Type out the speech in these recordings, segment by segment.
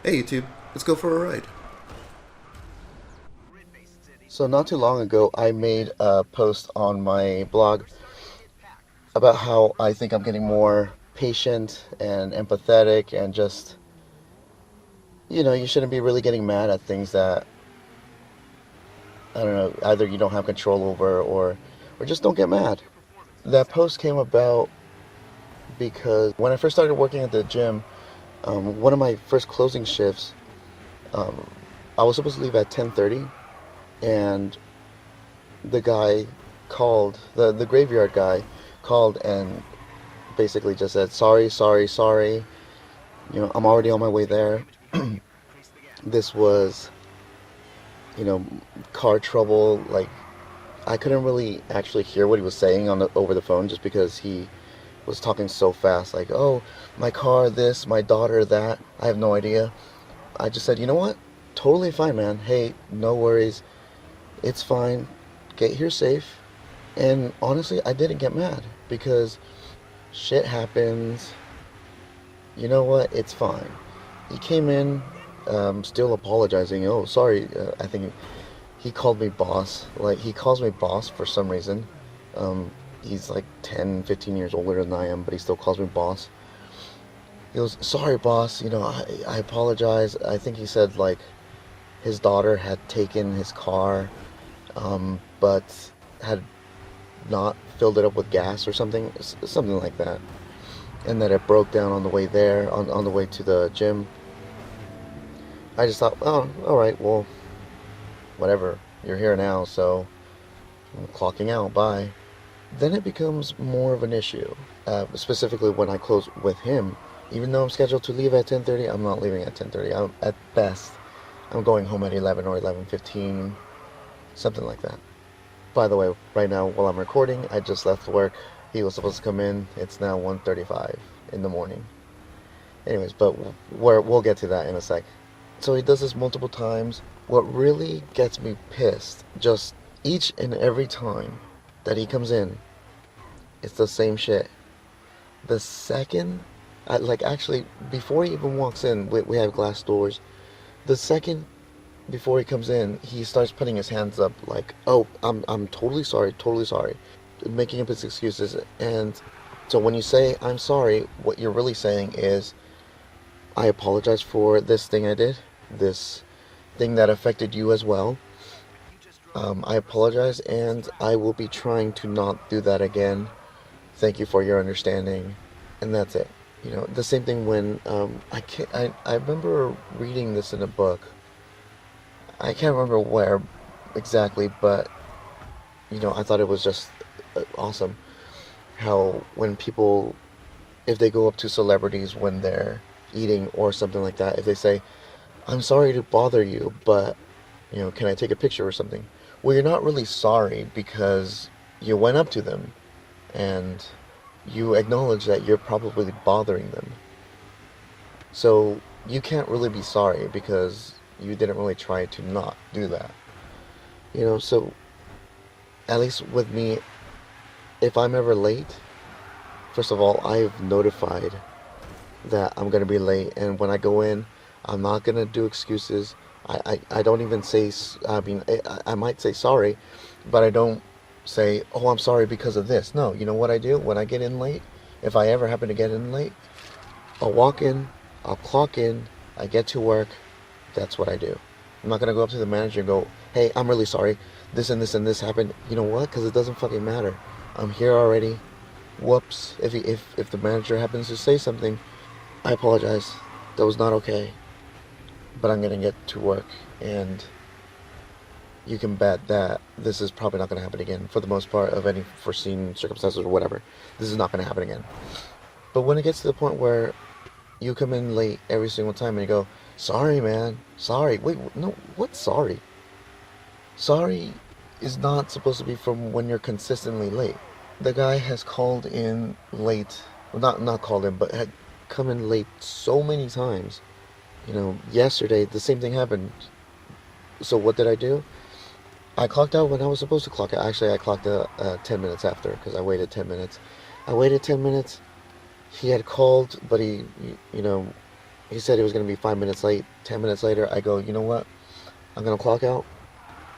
Hey YouTube, let's go for a ride. So not too long ago, I made a post on my blog about how I think I'm getting more patient and empathetic and just, you shouldn't be really getting mad at things that, I don't know, either you don't have control over or just don't get mad. That post came about because when I first started working at the gym, one of my first closing shifts, um, I was supposed to leave at 10:30, and the guy called, the graveyard guy called and basically just said, sorry, sorry, sorry. I'm already on my way there. This was, you know, car trouble. Like, I couldn't really actually hear what he was saying over the phone just because he was talking so fast. Like, oh, my car, this, my daughter, that. I have no idea. I just said, you know what? Totally fine, man. Hey, no worries. It's fine. Get here safe. And honestly, I didn't get mad because shit happens. You know what? It's fine. He came in, still apologizing. Oh, sorry. I think he called me boss. Like, he calls me boss for some reason. He's like 10, 15 years older than I am, but he still calls me boss. He goes, sorry, boss. I apologize. I think he said, like, his daughter had taken his car, but had not filled it up with gas or something like that. And that it broke down on the way there, on the way to the gym. I just thought, oh, all right, well, whatever. You're here now, so I'm clocking out. Bye. Then it becomes more of an issue, specifically when I close with him. Even though I'm scheduled to leave at 10:30, I'm not leaving at 10:30. At best, I'm going home at 11 or 11:15, something like that. By the way, right now while I'm recording, I just left work. He was supposed to come in. It's now 1:35 in the morning. Anyways, but we'll get to that in a sec. So he does this multiple times. What really gets me pissed, just each and every time that he comes in, it's the same shit. The second, actually, before he even walks in, we have glass doors. The second before he comes in, he starts putting his hands up like, oh, I'm totally sorry, making up his excuses. And so when you say, I'm sorry, what you're really saying is, I apologize for this thing I did, this thing that affected you as well. I apologize, and I will be trying to not do that again. Thank you for your understanding, and that's it. The same thing when I can't. I remember reading this in a book. I can't remember where exactly, but I thought it was just awesome how when people, if they go up to celebrities when they're eating or something like that, if they say, I'm sorry to bother you, but, can I take a picture or something? Well, you're not really sorry because you went up to them and you acknowledge that you're probably bothering them. So you can't really be sorry because you didn't really try to not do that. So at least with me, if I'm ever late, first of all, I've notified that I'm gonna be late, and when I go in, I'm not gonna do excuses. I don't even say. I mean, I might say sorry, but I don't say, oh, I'm sorry because of this. No, you know what I do when I get in late? If I ever happen to get in late, I'll walk in, I'll clock in, I get to work. That's what I do. I'm not gonna go up to the manager and go, hey, I'm really sorry. This and this and this happened. You know what? Because it doesn't fucking matter. I'm here already. Whoops. If the manager happens to say something, I apologize. That was not okay. But I'm gonna get to work, and you can bet that this is probably not gonna happen again. For the most part, of any foreseen circumstances or whatever, this is not gonna happen again. But when it gets to the point where you come in late every single time and you go, sorry, man, sorry. Wait, no, what? Sorry. Sorry is not supposed to be from when you're consistently late. The guy has called in late, well, not called in, but had come in late so many times. Yesterday the same thing happened. So what did I do? I clocked out when I was supposed to clock out. Actually, I clocked out 10 minutes after because I waited 10 minutes. I waited 10 minutes. He had called, but he He said he was going to be 5 minutes late. 10 minutes later, I go, you know what? I'm going to clock out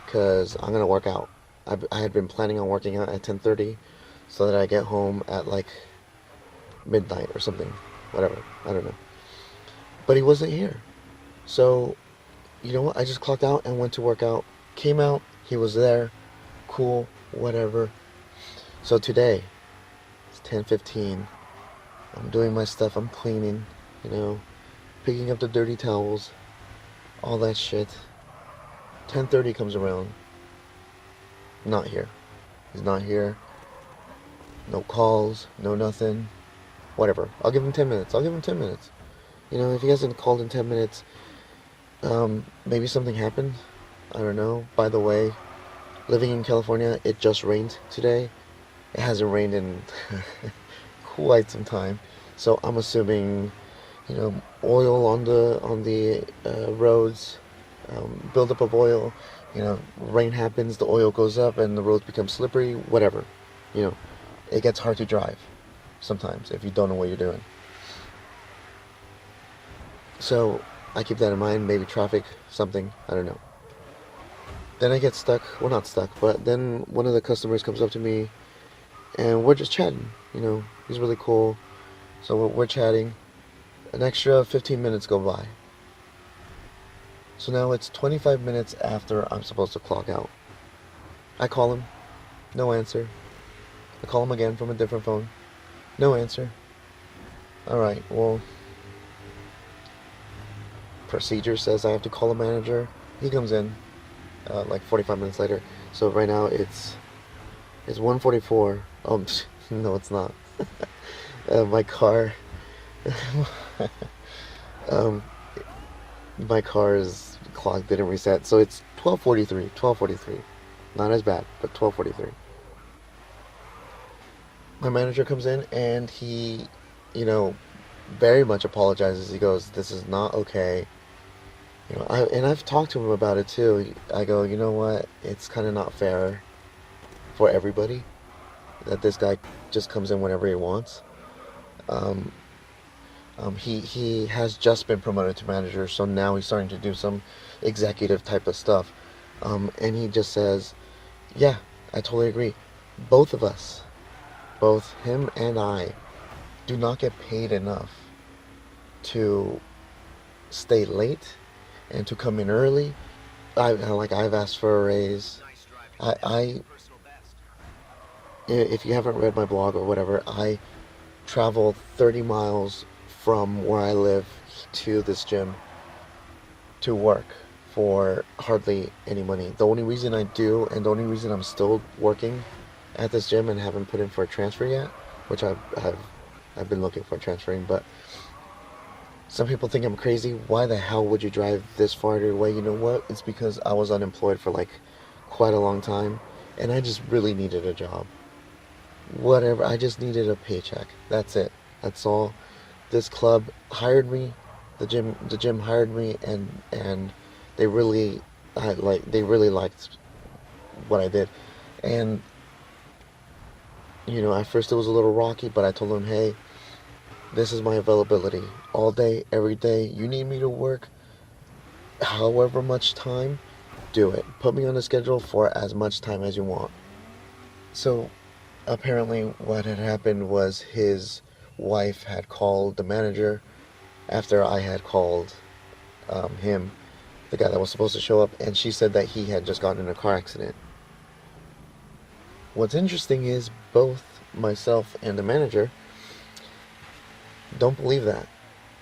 because I'm going to work out. I had been planning on working out at 10:30 so that I get home at like midnight or something. Whatever. I don't know. But he wasn't here. So, you know what? I just clocked out and went to work out. Came out. He was there. Cool. Whatever. So today, it's 10:15. I'm doing my stuff. I'm cleaning, picking up the dirty towels, all that shit. 10:30 comes around. Not here. He's not here. No calls, no nothing. Whatever. I'll give him 10 minutes. If he hasn't called in 10 minutes, maybe something happened. I don't know. By the way, living in California, it just rained today. It hasn't rained in quite some time. So I'm assuming, oil on the roads, buildup of oil. Rain happens, the oil goes up, and the roads become slippery. Whatever, it gets hard to drive sometimes if you don't know what you're doing. So I keep that in mind. Maybe traffic, something. I don't know. Then I get stuck. Well, not stuck, but then one of the customers comes up to me, and we're just chatting. He's really cool. So we're chatting. An extra 15 minutes go by. So now it's 25 minutes after I'm supposed to clock out. I call him. No answer. I call him again from a different phone. No answer. Alright, well, procedure says I have to call a manager. He comes in like 45 minutes later. So right now it's 1:44. Oh, no, it's not. My car my car's clock didn't reset, so it's 12:43. Not as bad, but 12:43. My manager comes in and he, very much apologizes. He goes, "This is not okay." And I've talked to him about it too. I go, "You know what? It's kind of not fair for everybody that this guy just comes in whenever he wants." He has just been promoted to manager, so now he's starting to do some executive type of stuff. And he just says, "Yeah, I totally agree. Both of us, both him and I, do not get paid enough to stay late and to come in early. I've asked for a raise. I if you haven't read my blog or whatever, I travel 30 miles from where I live to this gym to work for hardly any money. The only reason I do, and the only reason I'm still working at this gym and haven't put in for a transfer yet, which I've been looking for transferring, but some people think I'm crazy. Why the hell would you drive this far away? You know what? It's because I was unemployed for like quite a long time, and I just really needed a job. Whatever, I just needed a paycheck. That's it. That's all. This club hired me. The gym hired me, and they really liked what I did. And at first it was a little rocky, but I told them, "Hey, this is my availability all day, every day. You need me to work however much time, do it. Put me on a schedule for as much time as you want." So apparently what had happened was his wife had called the manager after I had called him, the guy that was supposed to show up, and she said that he had just gotten in a car accident. What's interesting is both myself and the manager don't believe that.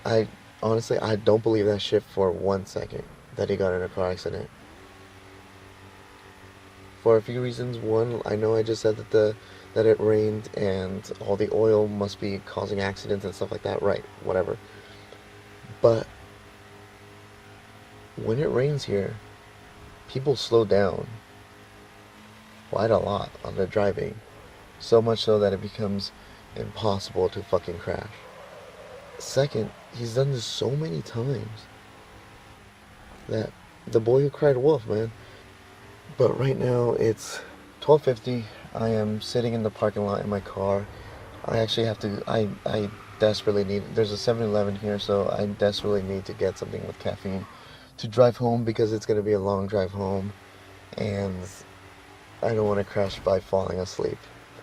I don't believe that shit for 1 second, that he got in a car accident. For a few reasons. One, I know I just said that it rained and all the oil must be causing accidents and stuff like that. Right, whatever. But when it rains here, people slow down quite a lot on their driving. So much so that it becomes impossible to fucking crash. Second, he's done this so many times that the boy who cried wolf, man. But right now it's 12:50. I am sitting in the parking lot in my car. I actually have to, I desperately need. There's a 7-Eleven here, so I desperately need to get something with caffeine to drive home because it's gonna be a long drive home, and I don't want to crash by falling asleep.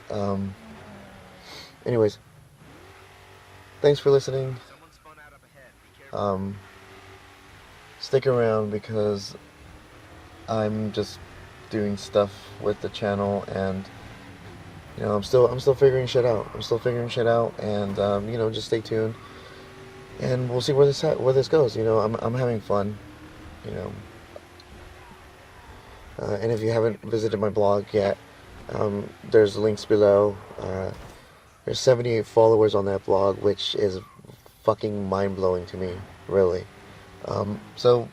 Um, anyways, thanks for listening. Um, Stick around because I'm just doing stuff with the channel, and I'm still figuring shit out. And just stay tuned, and we'll see where this goes. I'm having fun. You know, and if you haven't visited my blog yet, there's links below. There's 78 followers on that blog, which is fucking mind blowing to me, really. So,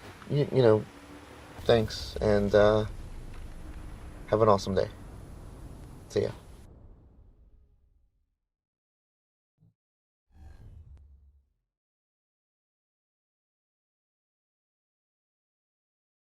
thanks, and have an awesome day. See ya.